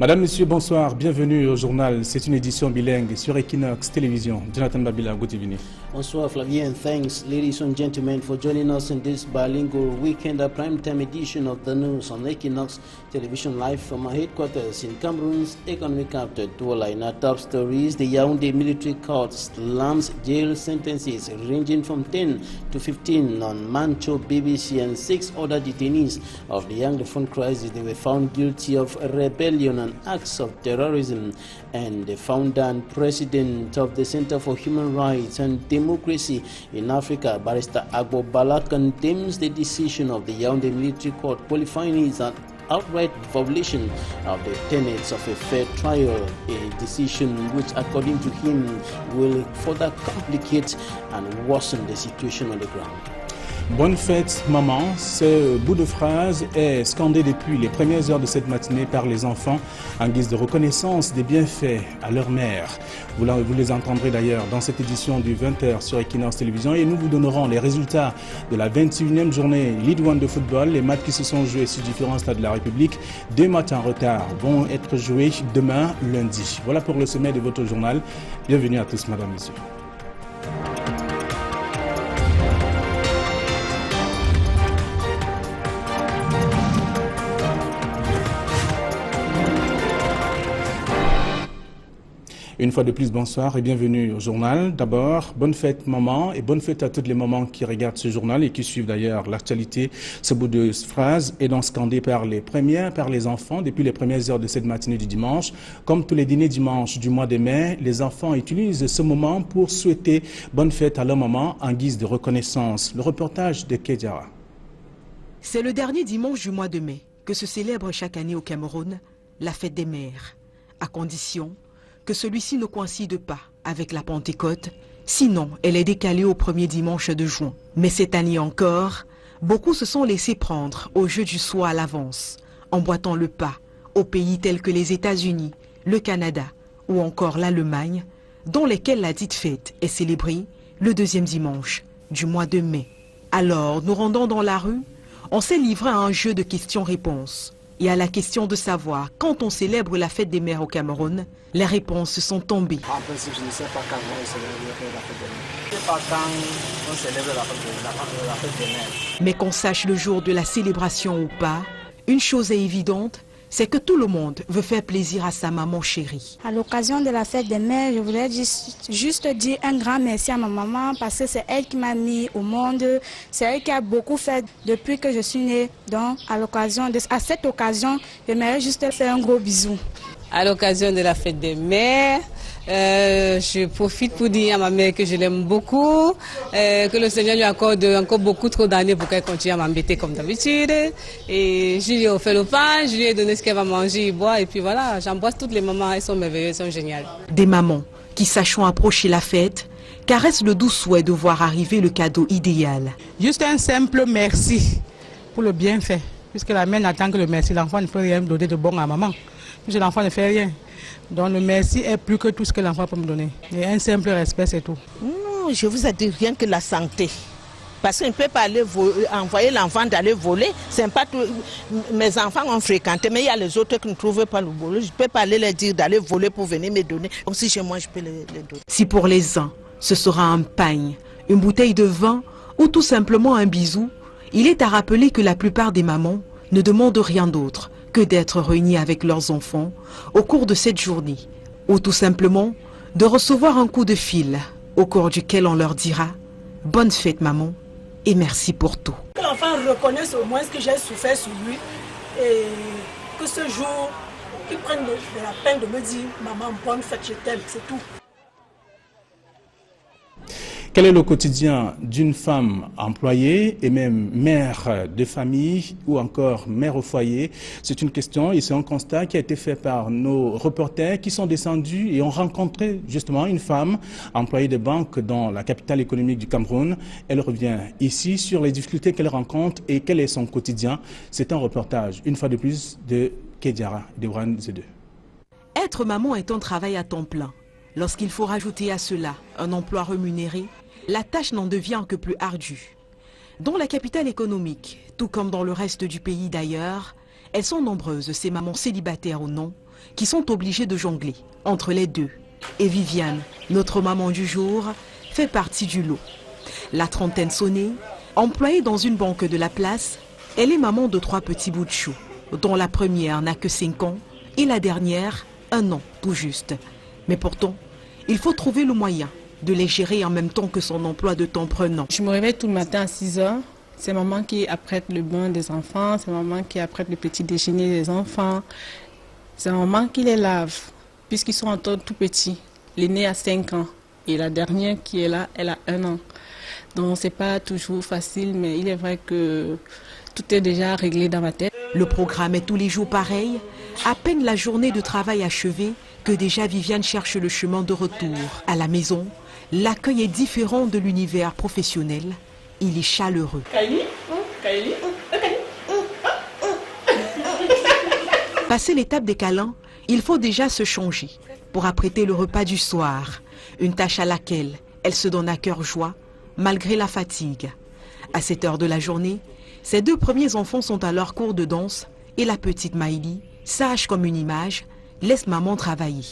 Madame, Monsieur, bonsoir. Bienvenue au journal. C'est une édition bilingue sur Equinox Télévision. Jonathan Babila, good evening. Bonsoir Flavien, and thanks ladies and gentlemen for joining us in this bilingual weekend, a prime-time edition of the news on Equinox Television live from our headquarters in Cameroon's economic capital, Douala. In our top stories, the Yaoundé military court slams jail sentences ranging from 10 to 15 on Mancho, BBC and 6 other detainees of the Anglophone crisis. They were found guilty of rebellion and acts of terrorism, and the founder and president of the Center for Human Rights and Democracy in Africa, Barrister Agbo Bala, condemns the decision of the Yaoundé military court, qualifying it as an outright violation of the tenets of a fair trial, a decision which, according to him, will further complicate and worsen the situation on the ground. Bonne fête, maman. Ce bout de phrase est scandé depuis les premières heures de cette matinée par les enfants en guise de reconnaissance des bienfaits à leur mère. Vous les entendrez d'ailleurs dans cette édition du 20h sur Equinox Télévision, et nous vous donnerons les résultats de la 21e journée Ligue 1 de football. Les matchs qui se sont joués sur différents stades de la République, 2 matchs en retard, vont être joués demain, lundi. Voilà pour le sommet de votre journal. Bienvenue à tous, madame, messieurs. Une fois de plus, bonsoir et bienvenue au journal. D'abord, bonne fête maman et bonne fête à toutes les mamans qui regardent ce journal et qui suivent d'ailleurs l'actualité. Ce bout de phrase est donc scandé par les enfants depuis les premières heures de cette matinée du dimanche. Comme tous les dîners dimanche du mois de mai, les enfants utilisent ce moment pour souhaiter bonne fête à leur maman en guise de reconnaissance. Le reportage de Kedjara. C'est le dernier dimanche du mois de mai que se célèbre chaque année au Cameroun la fête des mères, à condition que celui-ci ne coïncide pas avec la Pentecôte, sinon elle est décalée au premier dimanche de juin. Mais cette année encore, beaucoup se sont laissés prendre au jeu du soir à l'avance, emboîtant le pas aux pays tels que les États-Unis, le Canada ou encore l'Allemagne, dans lesquels la dite fête est célébrée le deuxième dimanche du mois de mai. Alors, nous rendons dans la rue, on s'est livré à un jeu de questions-réponses. Et à la question de savoir quand on célèbre la fête des mères au Cameroun, les réponses sont tombées. En principe, je ne sais pas quand on célèbre la fête des mères. Je ne sais pas quand on célèbre la fête des mères. Mais qu'on sache le jour de la célébration ou pas, une chose est évidente, c'est que tout le monde veut faire plaisir à sa maman chérie. À l'occasion de la fête des mères, je voudrais juste dire un grand merci à ma maman parce que c'est elle qui m'a mis au monde. C'est elle qui a beaucoup fait depuis que je suis née. Donc à cette occasion, j'aimerais juste faire un gros bisou. À l'occasion de la fête des mères, je profite pour dire à ma mère que je l'aime beaucoup, que le Seigneur lui accorde encore beaucoup trop d'années pour qu'elle continue à m'embêter comme d'habitude. Et je lui ai offert le pain, je lui ai donné ce qu'elle va manger et boire. Et puis voilà, j'embrasse toutes les mamans, elles sont merveilleuses, elles sont géniales. Des mamans qui, sachant approcher la fête, caressent le doux souhait de voir arriver le cadeau idéal. Juste un simple merci pour le bienfait, puisque la mère n'attend que le merci. L'enfant ne peut rien donner de bon à maman, puisque l'enfant ne fait rien. Donc le merci est plus que tout ce que l'enfant peut me donner. Et un simple respect, c'est tout. Non, je vous ai dit rien que la santé. Parce qu'on ne peut pas aller envoyer l'enfant d'aller voler. C'est pas tout. Mes enfants ont fréquenté, mais il y a les autres qui ne trouvent pas le boulot. Je ne peux pas aller leur dire d'aller voler pour venir me donner. Comme si chez moi, je peux les donner. Si pour les uns, ce sera un pagne, une bouteille de vin ou tout simplement un bisou, il est à rappeler que la plupart des mamans ne demandent rien d'autre que d'être réunis avec leurs enfants au cours de cette journée, ou tout simplement de recevoir un coup de fil au cours duquel on leur dira « Bonne fête maman et merci pour tout ». Que l'enfant reconnaisse au moins ce que j'ai souffert sur lui et que ce jour, qu'il prenne de la peine de me dire « Maman, bonne fête, je t'aime », c'est tout. Quel est le quotidien d'une femme employée et même mère de famille ou encore mère au foyer? C'est une question et c'est un constat qui a été fait par nos reporters qui sont descendus et ont rencontré justement une femme employée de banque dans la capitale économique du Cameroun. Elle revient ici sur les difficultés qu'elle rencontre et quel est son quotidien. C'est un reportage, une fois de plus, de Kedjara, de Ouran Z2. Être maman est un travail à temps plein. Lorsqu'il faut rajouter à cela un emploi rémunéré, la tâche n'en devient que plus ardue. Dans la capitale économique, tout comme dans le reste du pays d'ailleurs, elles sont nombreuses, ces mamans célibataires ou non, qui sont obligés de jongler entre les deux. Et Viviane, notre maman du jour, fait partie du lot. La trentaine sonnée, employée dans une banque de la place, elle est maman de 3 petits bouts de chou, dont la première n'a que 5 ans et la dernière 1 an tout juste. Mais pourtant, il faut trouver le moyen de les gérer en même temps que son emploi de temps prenant. Je me réveille tout le matin à 6 h. C'est maman qui apprête le bain des enfants, c'est maman qui apprête le petit déjeuner des enfants. C'est maman qui les lave, puisqu'ils sont encore tout petits. L'aîné a 5 ans et la dernière qui est là, elle a 1 an. Donc c'est pas toujours facile, mais il est vrai que tout est déjà réglé dans ma tête. Le programme est tous les jours pareil. À peine la journée de travail achevée que déjà Viviane cherche le chemin de retour. À la maison, l'accueil est différent de l'univers professionnel. Il est chaleureux. Passé l'étape des câlins, il faut déjà se changer pour apprêter le repas du soir. Une tâche à laquelle elle se donne à cœur joie, malgré la fatigue. À cette heure de la journée, ses 2 premiers enfants sont à leur cours de danse et la petite Maïli, sage comme une image, laisse maman travailler.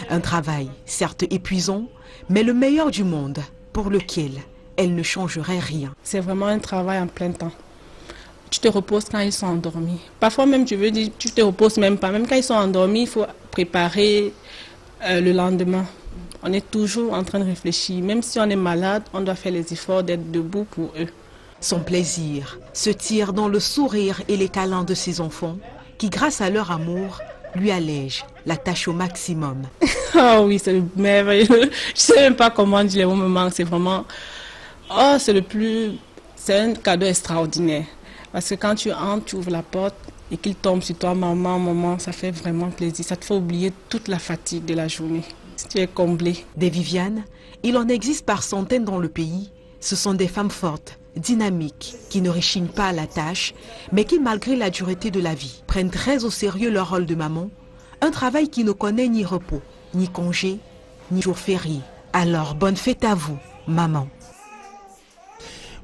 Un travail certes épuisant, mais le meilleur du monde pour lequel elle ne changerait rien. C'est vraiment un travail en plein temps. Tu te reposes quand ils sont endormis. Parfois même, tu veux dire, tu te reposes même pas. Même quand ils sont endormis, il faut préparer le lendemain. On est toujours en train de réfléchir. Même si on est malade, on doit faire les efforts d'être debout pour eux. Son plaisir se tire dans le sourire et les câlins de ses enfants qui, grâce à leur amour, lui allègent la tâche au maximum. Ah oui, c'est merveilleux. Je ne sais même pas comment dire les mots me manquent. C'est vraiment... Oh, c'est un cadeau extraordinaire. Parce que quand tu entres, tu ouvres la porte et qu'il tombe sur toi, maman, ça fait vraiment plaisir. Ça te fait oublier toute la fatigue de la journée. Tu es comblé. Des Vivianes, il en existe par centaines dans le pays. Ce sont des femmes fortes, dynamiques, qui ne rechignent pas à la tâche, mais qui, malgré la dureté de la vie, prennent très au sérieux leur rôle de maman. Un travail qui ne connaît ni repos, ni congé, ni jour férié. Alors, bonne fête à vous, maman.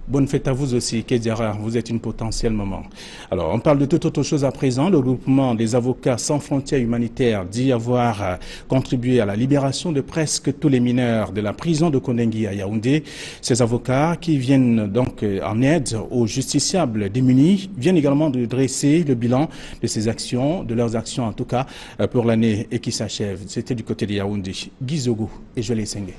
Bonne fête à vous aussi, Kédiara, vous êtes une potentielle maman. Alors, on parle de toute autre chose à présent. Le groupement des avocats sans frontières humanitaires dit avoir contribué à la libération de presque tous les mineurs de la prison de Kondengi à Yaoundé. Ces avocats qui viennent donc en aide aux justiciables démunis viennent également de dresser le bilan de ces actions, de leurs actions en tout cas, pour l'année et qui s'achève. C'était du côté de Yaoundé. Gizogo et Jolie Sengue.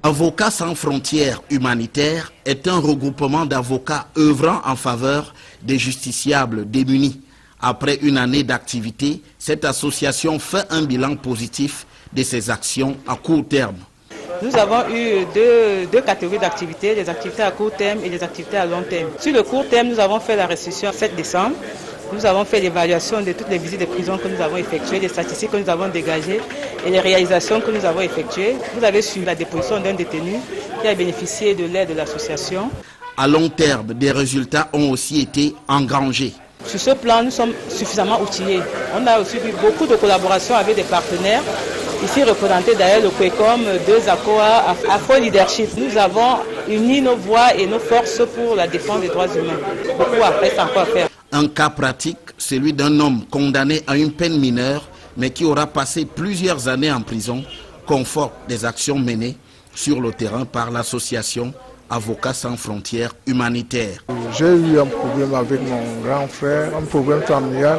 Avocats sans frontières humanitaires est un regroupement d'avocats œuvrant en faveur des justiciables démunis. Après une année d'activité, cette association fait un bilan positif de ses actions à court terme. Nous avons eu deux catégories d'activités, des activités à court terme et des activités à long terme. Sur le court terme, nous avons fait la restitution le 7 décembre. Nous avons fait l'évaluation de toutes les visites de prison que nous avons effectuées, les statistiques que nous avons dégagées et les réalisations que nous avons effectuées. Vous avez suivi la déposition d'un détenu qui a bénéficié de l'aide de l'association. À long terme, des résultats ont aussi été engrangés. Sur ce plan, nous sommes suffisamment outillés. On a aussi eu beaucoup de collaborations avec des partenaires. Ici représenté d'ailleurs le QUECOM, 2ACOA, Afro Leadership. Nous avons uni nos voix et nos forces pour la défense des droits humains. Beaucoup reste encore à faire. Un cas pratique, celui d'un homme condamné à une peine mineure, mais qui aura passé plusieurs années en prison, conforte des actions menées sur le terrain par l'association Avocats sans frontières humanitaires. J'ai eu un problème avec mon grand frère, un problème familial,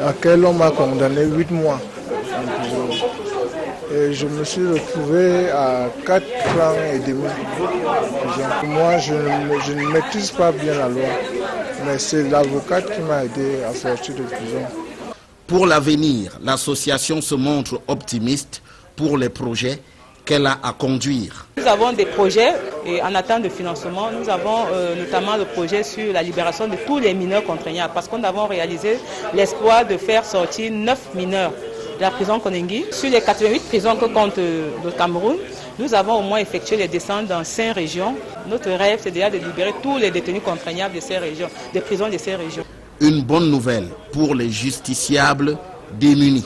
à laquelle on m'a condamné 8 mois en prison. Et je me suis retrouvé à 4 ans et demi. Moi, je ne maîtrise pas bien la loi, mais c'est l'avocate qui m'a aidé à sortir de prison. Pour l'avenir, l'association se montre optimiste pour les projets qu'elle a à conduire. Nous avons des projets et en attente de financement. Nous avons notamment le projet sur la libération de tous les mineurs contraignables parce qu'on a réalisé l'espoir de faire sortir 9 mineurs de la prison Kondengi. Sur les 88 prisons que compte le Cameroun, nous avons au moins effectué les descentes dans 5 régions. Notre rêve, c'est déjà de libérer tous les détenus contraignables de ces régions, des prisons de ces régions. Une bonne nouvelle pour les justiciables démunis.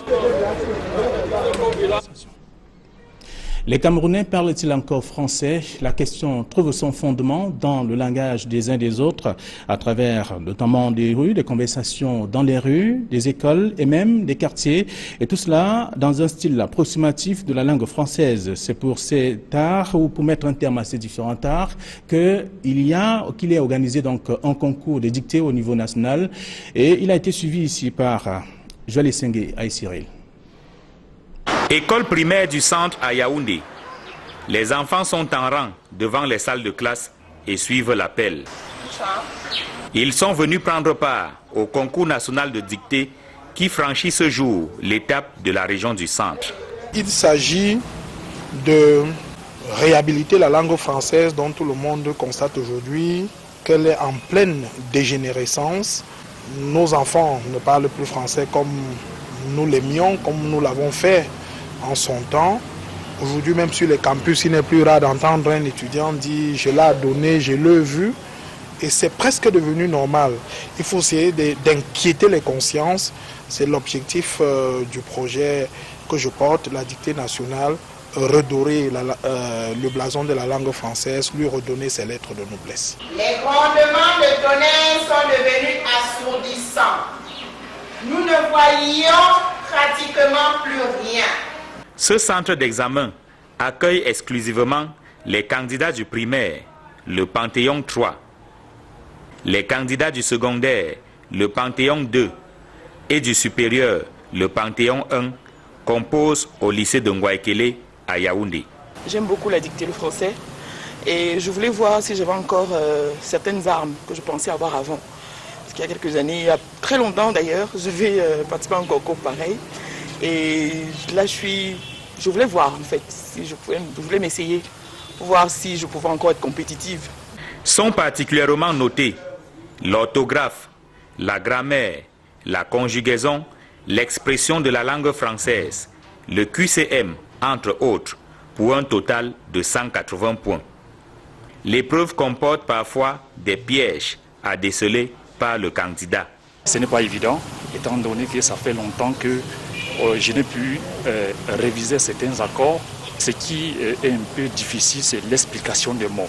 Les Camerounais parlent-ils encore français? La question trouve son fondement dans le langage des uns des autres, à travers notamment des rues, des conversations dans les rues, des écoles et même des quartiers. Et tout cela dans un style approximatif de la langue française. C'est pour cet art, ou pour mettre un terme à ces différents arts, qu'il est organisé donc un concours de dictée au niveau national. Et il a été suivi ici par Joël Essengue à Cyril. École primaire du centre à Yaoundé. Les enfants sont en rang devant les salles de classe et suivent l'appel. Ils sont venus prendre part au concours national de dictée qui franchit ce jour l'étape de la région du centre. Il s'agit de réhabiliter la langue française dont tout le monde constate aujourd'hui qu'elle est en pleine dégénérescence. Nos enfants ne parlent plus français comme nous l'aimions, comme nous l'avons fait en son temps. Aujourd'hui, même sur les campus, il n'est plus rare d'entendre un étudiant dire « je l'ai donné, je l'ai vu ». Et c'est presque devenu normal. Il faut essayer d'inquiéter les consciences. C'est l'objectif du projet que je porte, la dictée nationale, redorer le blason de la langue française, lui redonner ses lettres de noblesse. Les grondements de tonnerre sont devenus assourdissants. Nous ne voyions pratiquement plus rien. Ce centre d'examen accueille exclusivement les candidats du primaire, le Panthéon 3, les candidats du secondaire, le Panthéon 2, et du supérieur, le Panthéon 1, composent au lycée de Ngwaekele à Yaoundé. J'aime beaucoup la dictée, le français, et je voulais voir si j'avais encore certaines armes que je pensais avoir avant. Parce qu'il y a quelques années, il y a très longtemps d'ailleurs, je vais participer à un concours pareil. Et là, je voulais voir en fait, si je voulais m'essayer pour voir si je pouvais encore être compétitive. Sont particulièrement notés l'orthographe, la grammaire, la conjugaison, l'expression de la langue française, le QCM, entre autres, pour un total de 180 points. L'épreuve comporte parfois des pièges à déceler par le candidat. Ce n'est pas évident, étant donné que ça fait longtemps que je n'ai pu réviser certains accords. Ce qui est un peu difficile, c'est l'explication des mots,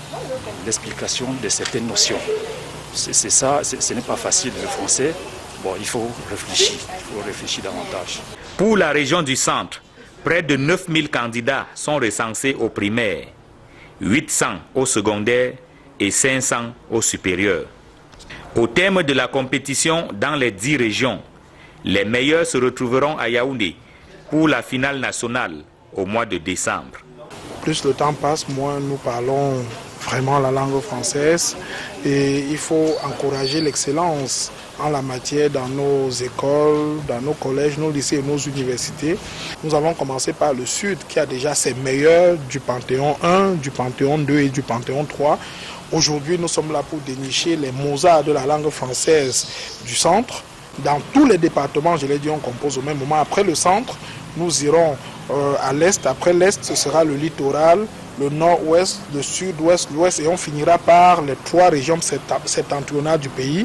l'explication de certaines notions. C'est ça, ce n'est pas facile le français. Bon, il faut réfléchir davantage. Pour la région du centre, près de 9000 candidats sont recensés au primaire, 800 au secondaire et 500 au supérieur. Au terme de la compétition dans les 10 régions, les meilleurs se retrouveront à Yaoundé pour la finale nationale au mois de décembre. Plus le temps passe, moins nous parlons vraiment la langue française et il faut encourager l'excellence en la matière dans nos écoles, dans nos collèges, nos lycées et nos universités. Nous avons commencé par le Sud qui a déjà ses meilleurs du Panthéon 1, du Panthéon 2 et du Panthéon 3. Aujourd'hui, nous sommes là pour dénicher les Mozart de la langue française du centre. Dans tous les départements, je l'ai dit, on compose au même moment. Après le centre, nous irons à l'est. Après l'est, ce sera le littoral, le nord-ouest, le sud-ouest, l'ouest. Et on finira par les 3 régions septentrionales du pays.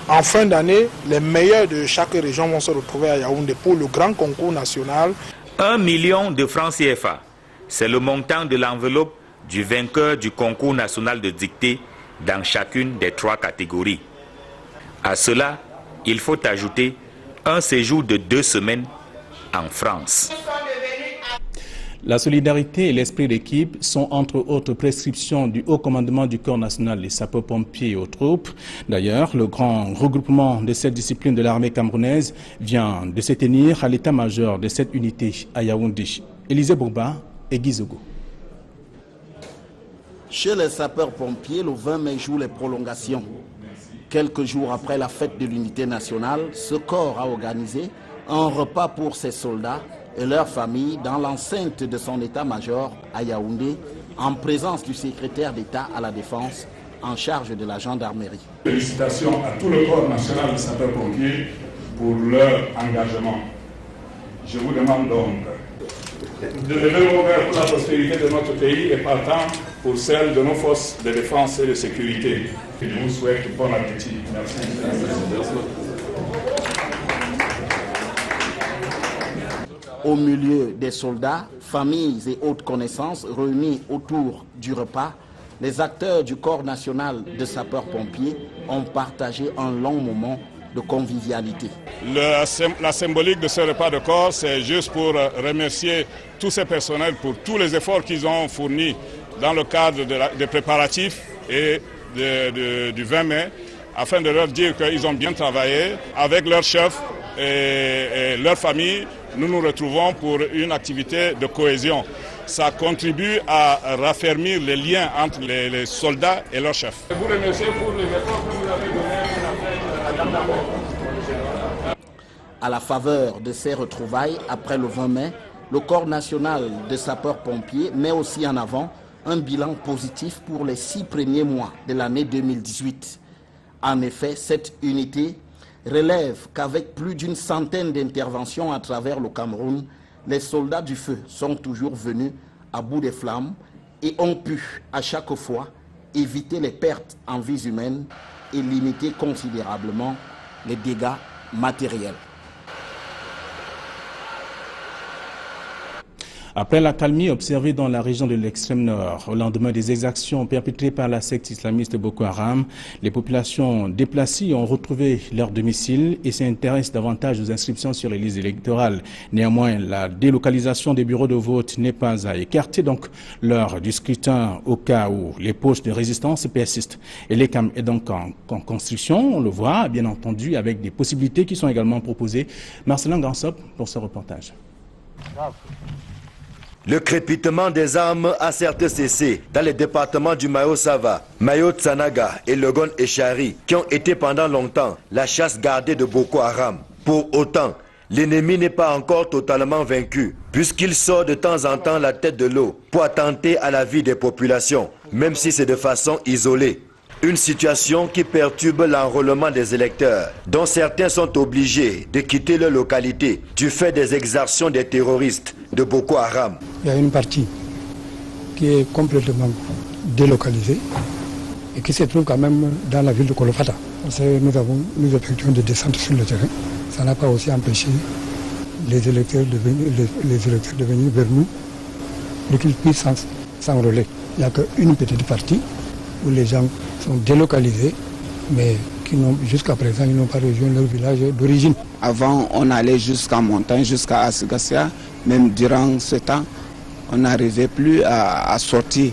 En fin d'année, les meilleurs de chaque région vont se retrouver à Yaoundé pour le grand concours national. 1 million de francs CFA, c'est le montant de l'enveloppe du vainqueur du concours national de dictée dans chacune des 3 catégories. À cela, il faut ajouter un séjour de 2 semaines en France. La solidarité et l'esprit d'équipe sont entre autres prescriptions du haut commandement du Corps national des sapeurs-pompiers et aux troupes. D'ailleurs, le grand regroupement de cette discipline de l'armée camerounaise vient de se tenir à l'état-major de cette unité à Yaoundé. Élisée Bourba et Guy Zogo. Chez les sapeurs-pompiers, le 20 mai joue les prolongations. Quelques jours après la fête de l'unité nationale, ce corps a organisé un repas pour ses soldats et leurs familles dans l'enceinte de son état-major à Yaoundé, en présence du secrétaire d'État à la Défense en charge de la gendarmerie. Félicitations à tout le corps national de sapeurs-pompiers pour leur engagement. Je vous demande donc de lever vos verres pour la prospérité de notre pays et partant pour celle de nos forces de défense et de sécurité. Je vous souhaite bon appétit. Merci. Au milieu des soldats, familles et autres connaissances réunis autour du repas, les acteurs du Corps national de sapeurs-pompiers ont partagé un long moment de convivialité. La symbolique de ce repas de corps, c'est juste pour remercier tous ces personnels pour tous les efforts qu'ils ont fournis dans le cadre des préparatifs et du 20 mai, afin de leur dire qu'ils ont bien travaillé avec leur chef et leur famille. Nous nous retrouvons pour une activité de cohésion. Ça contribue à raffermir les liens entre les soldats et leur chef. Je vous remercie pour les efforts que vous avez donnés. À la faveur de ces retrouvailles, après le 20 mai, le Corps national de sapeurs-pompiers met aussi en avant un bilan positif pour les 6 premiers mois de l'année 2018. En effet, cette unité relève qu'avec plus d'une centaine d'interventions à travers le Cameroun, les soldats du feu sont toujours venus à bout des flammes et ont pu, à chaque fois, éviter les pertes en vies humaines et limiter considérablement les dégâts matériels. Après l'accalmie observée dans la région de l'extrême nord, au lendemain des exactions perpétrées par la secte islamiste Boko Haram, les populations déplacées ont retrouvé leur domicile et s'intéressent davantage aux inscriptions sur les listes électorales. Néanmoins, la délocalisation des bureaux de vote n'est pas à écarter donc l'heure du scrutin au cas où les poches de résistance persistent. Et l'ECAM est donc en construction, on le voit, bien entendu, avec des possibilités qui sont également proposées. Marcelin Gansop pour ce reportage. Le crépitement des armes a certes cessé dans les départements du Mayo-Sava, Mayo-Tsanaga et Legon-Echari, qui ont été pendant longtemps la chasse gardée de Boko Haram. Pour autant, l'ennemi n'est pas encore totalement vaincu, puisqu'il sort de temps en temps la tête de l'eau pour attenter à la vie des populations, même si c'est de façon isolée. Une situation qui perturbe l'enrôlement des électeurs, dont certains sont obligés de quitter leur localité du fait des exactions des terroristes de Boko Haram. Il y a une partie qui est complètement délocalisée et qui se trouve quand même dans la ville de Kolofata. Nous effectuons des descentes sur le terrain. Ça n'a pas aussi empêché les électeurs de venir vers nous pour qu'ils puissent s'enrôler. Il n'y a qu'une petite partie où les gens sont délocalisés, mais qui jusqu'à présent, ils n'ont pas rejoint leur village d'origine. Avant, on allait jusqu'en montagne, jusqu'à Asigasia. Même durant ce temps, on n'arrivait plus à sortir.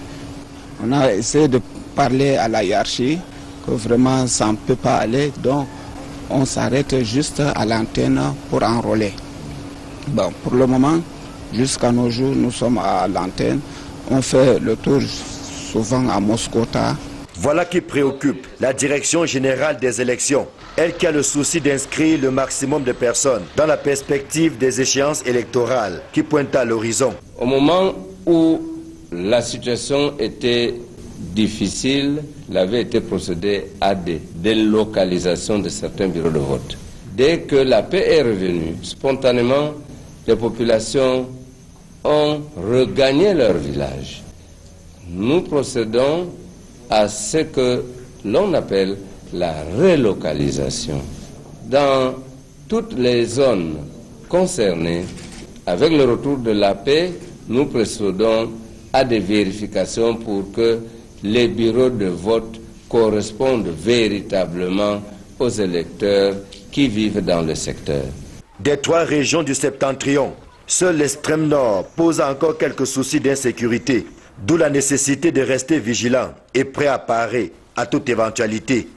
On a essayé de parler à la hiérarchie, que vraiment ça ne peut pas aller. Donc, on s'arrête juste à l'antenne pour enrôler. Bon, pour le moment, jusqu'à nos jours, nous sommes à l'antenne. On fait le tour souvent à Moscota. Voilà qui préoccupe la Direction générale des élections, elle qui a le souci d'inscrire le maximum de personnes dans la perspective des échéances électorales qui pointent à l'horizon. Au moment où la situation était difficile, il avait été procédé à des délocalisations de certains bureaux de vote. Dès que la paix est revenue, spontanément, les populations ont regagné leur village. Nous procédons à ce que l'on appelle la relocalisation. Dans toutes les zones concernées, avec le retour de la paix, nous procédons à des vérifications pour que les bureaux de vote correspondent véritablement aux électeurs qui vivent dans le secteur. Des 3 régions du septentrion, seul l'extrême nord pose encore quelques soucis d'insécurité. D'où la nécessité de rester vigilant et prêt à parer à toute éventualité.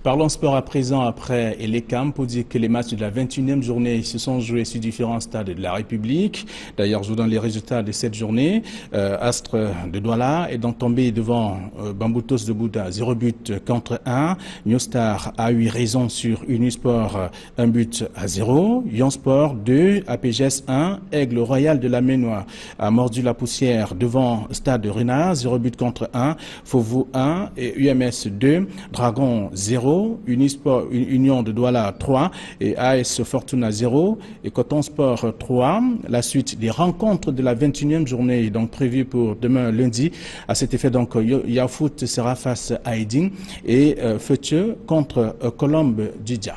Parlons sport à présent après l'ECAM pour dire que les matchs de la 21e journée se sont joués sur différents stades de la République. D'ailleurs, je vous donne les résultats de cette journée. Astre de Douala est donc tombé devant Bamboutos de Bouddha, 0 but contre 1. New Star a eu raison sur Unisport, 1 but à 0. Yon Sport 2, APGS 1. Aigle Royal de la Ménois a mordu la poussière devant Stade Renard, 0 but contre 1. Fauveau 1 et UMS 2. Dragon 0. Unisport, Union de Douala 3 et AS Fortuna 0 et Coton Sport 3. La suite des rencontres de la 21e journée est donc prévue pour demain lundi. À cet effet, donc, Yafoot sera face à Edin et Fetieu contre Colombe Didja.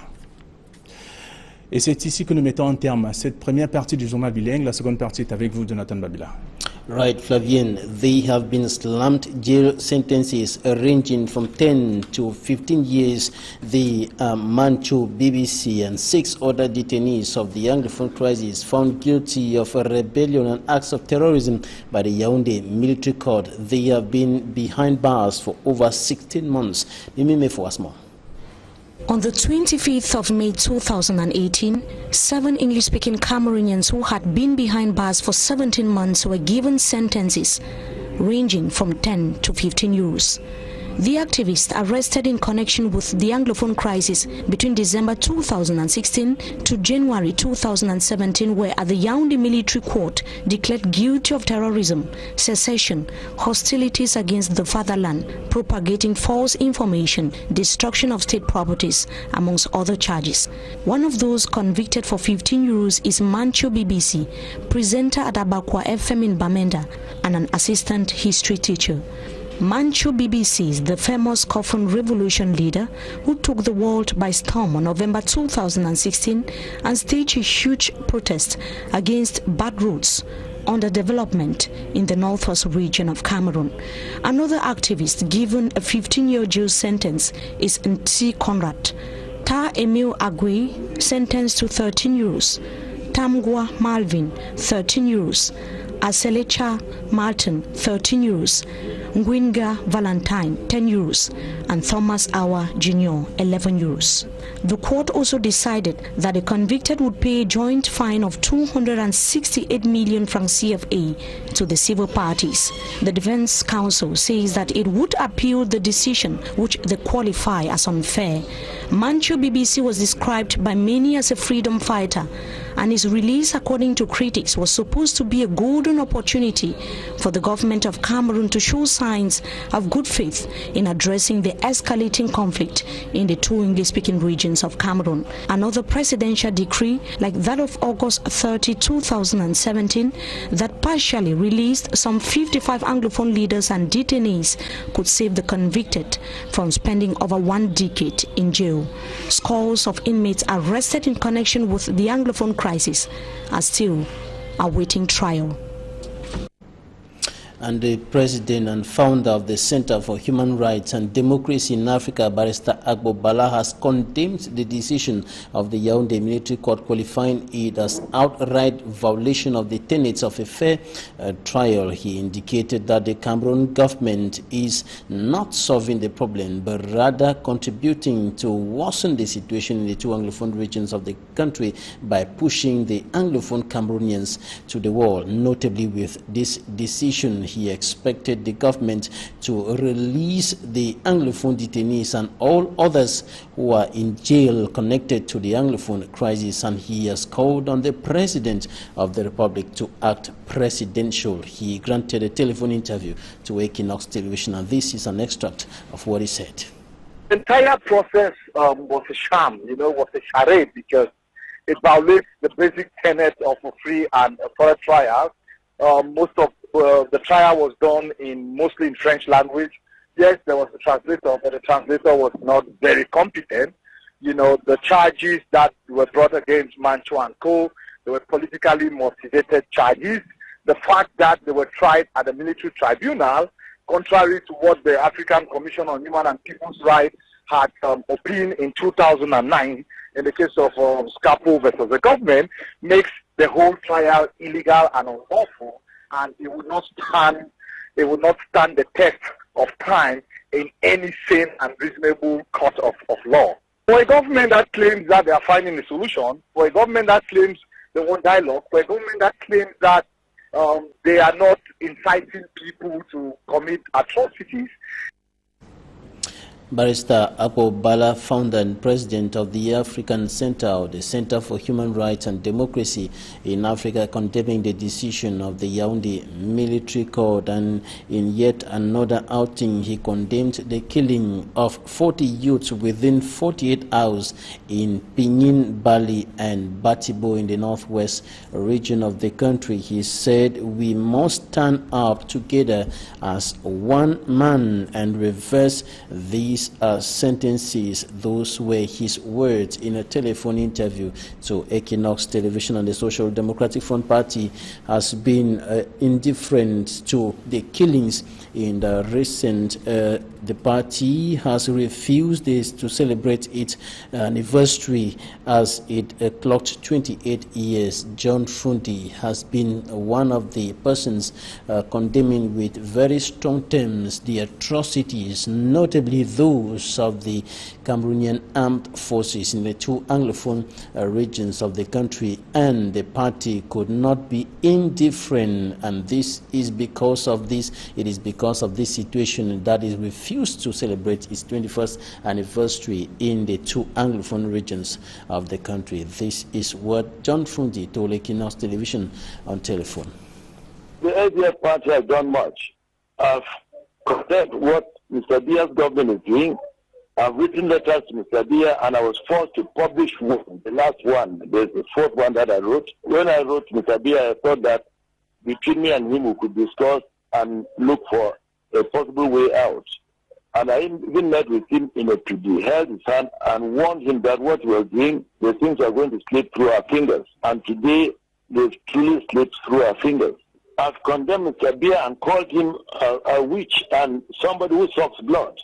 Et c'est ici que nous mettons en terme à cette première partie du journal bilingue. La seconde partie est avec vous, Jonathan Babila. Right, Flavien, they have been slammed jail sentences ranging from 10 to 15 years. The Manchu, BBC and 6 other detainees of the Anglophone crisis found guilty of a rebellion and acts of terrorism by the Yaoundé military court. They have been behind bars for over 16 months. Mimi Fouasmo. On the 25th of May 2018, 7 English-speaking Cameroonians who had been behind bars for 17 months were given sentences ranging from 10 to 15 years. The activists arrested in connection with the Anglophone crisis between December 2016 to January 2017 were at the Yaoundé military court declared guilty of terrorism, secession, hostilities against the fatherland, propagating false information, destruction of state properties, amongst other charges. One of those convicted for 15 years is Manchu BBC, presenter at Abakwa FM in Bamenda, and an assistant history teacher. Manchu BBC is the famous Coffin Revolution leader who took the world by storm on November 2016 and staged a huge protest against bad roads, underdevelopment in the northwest region of Cameroon. Another activist given a 15-year jail sentence is Nti Conrad. Ta Emil Agui sentenced to 13 years. Tamgwa Malvin, 13 years. Aselecha Martin, 13 years. Ngwinga Valentine, 10 years, and Thomas Awa Jr., 11 years. The court also decided that the convicted would pay a joint fine of 268 million francs CFA to the civil parties. The defense counsel says that it would appeal the decision, which they qualify as unfair. Manchu BBC was described by many as a freedom fighter, and his release, according to critics, was supposed to be a golden opportunity for the government of Cameroon to show signs of good faith in addressing the escalating conflict in the 2 English-speaking regions of Cameroon. Another presidential decree, like that of August 30, 2017, that partially released some 55 Anglophone leaders and detainees could save the convicted from spending over 1 decade in jail. Scores of inmates arrested in connection with the Anglophone crisis are still awaiting trial. And the president and founder of the Center for Human Rights and Democracy in Africa, Barrister Agbo Bala, has condemned the decision of the Yaoundé military court, qualifying it as outright violation of the tenets of a fair trial. He indicated that the Cameroon government is not solving the problem, but rather contributing to worsen the situation in the 2 Anglophone regions of the country by pushing the Anglophone Cameroonians to the wall. Notably, with this decision, he expected the government to release the Anglophone detainees and all others who are in jail connected to the Anglophone crisis, and he has called on the President of the Republic to act presidential. He granted a telephone interview to Equinox Television, and this is an extract of what he said. The entire process was a sham, was a charade, because it violates the basic tenet of a free and a fair trial. Most of the trial was done mostly in French language. Yes, there was a translator, but the translator was not very competent. The charges that were brought against Manchu and Co., they were politically motivated charges. The fact that they were tried at the military tribunal, contrary to what the African Commission on Human and People's Rights had opined in 2009 in the case of Scapo versus the government, makes the whole trial illegal and unlawful, and it would not stand the test of time in any sane and reasonable court of law. For a government that claims that they are finding a solution, for a government that claims they want dialogue, for a government that claims that they are not inciting people to commit atrocities. Barrister Agbo Bala, founder and president of the African Center, or the Center for Human Rights and Democracy in Africa, condemning the decision of the Yaoundé military court. And in yet another outing, he condemned the killing of 40 youths within 48 hours in Pinyin, Bali and Batibo in the northwest region of the country. He said, "We must stand up together as one man and reverse these these sentences. Those were his words in a telephone interview to Equinox Television. And the Social Democratic Front Party has been indifferent to the killings in the recent. The party has refused to celebrate its anniversary as it clocked 28 years. John Fundi has been one of the persons condemning with very strong terms the atrocities, notably those of the Cameroonian armed forces in the two Anglophone regions of the country, and the party could not be indifferent, and this is because of this. It is because of this situation that is refused to celebrate its 21st anniversary in the two Anglophone regions of the country. This is what John Fundi told Equinox Television on telephone. The ADF party has done much. I've condemned what Mr. Biya's government is doing. I've written letters to Mr. Biya, and I was forced to publish one, the last one. There's the fourth one that I wrote. When I wrote Mr. Biya, I thought that between me and him we could discuss and look for a possible way out. And I even met with him in a PD, held his hand and warned him that what we were doing, the things are going to slip through our fingers. And today, they've truly slipped through our fingers. I've condemned Mr. Biya and called him a witch and somebody who sucks blood.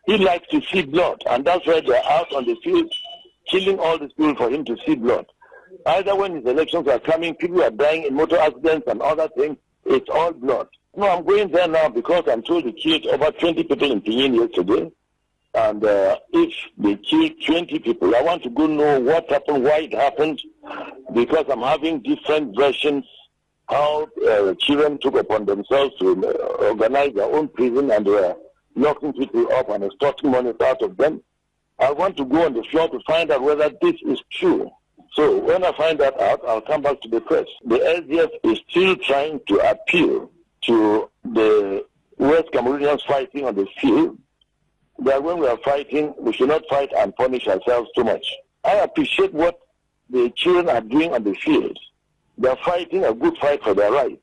He likes to see blood, and that's why they're out on the field killing all these people for him to see blood. Either when his elections are coming, people are dying in motor accidents and other things, it's all blood. No, I'm going there now because I'm told they killed over 20 people in Pinyin yesterday. And if they killed 20 people, I want to go know what happened, why it happened, because I'm having different versions how children took upon themselves to organize their own prison and they were locking people up and extorting money out of them. I want to go on the floor to find out whether this is true. So when I find that out, I'll come back to the press. The SDF is still trying to appeal to the West Cameroonians fighting on the field, that when we are fighting, we should not fight and punish ourselves too much. I appreciate what the children are doing on the field. They are fighting a good fight for their rights.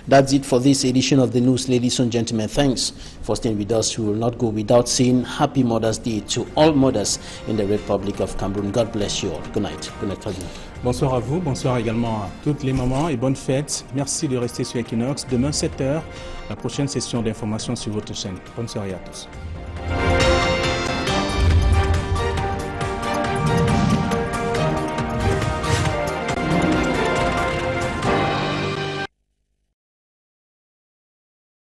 That's it for this edition of the news, ladies and gentlemen. Thanks for staying with us. We will not go without saying Happy Mother's Day to all mothers in the Republic of Cameroon. God bless you all. Good night. Good night, Fabien. Bonsoir à vous, bonsoir également à toutes les mamans et bonnes fêtes. Merci de rester sur Equinox. Demain 7h, la prochaine session d'information sur votre chaîne. Bonne soirée à tous.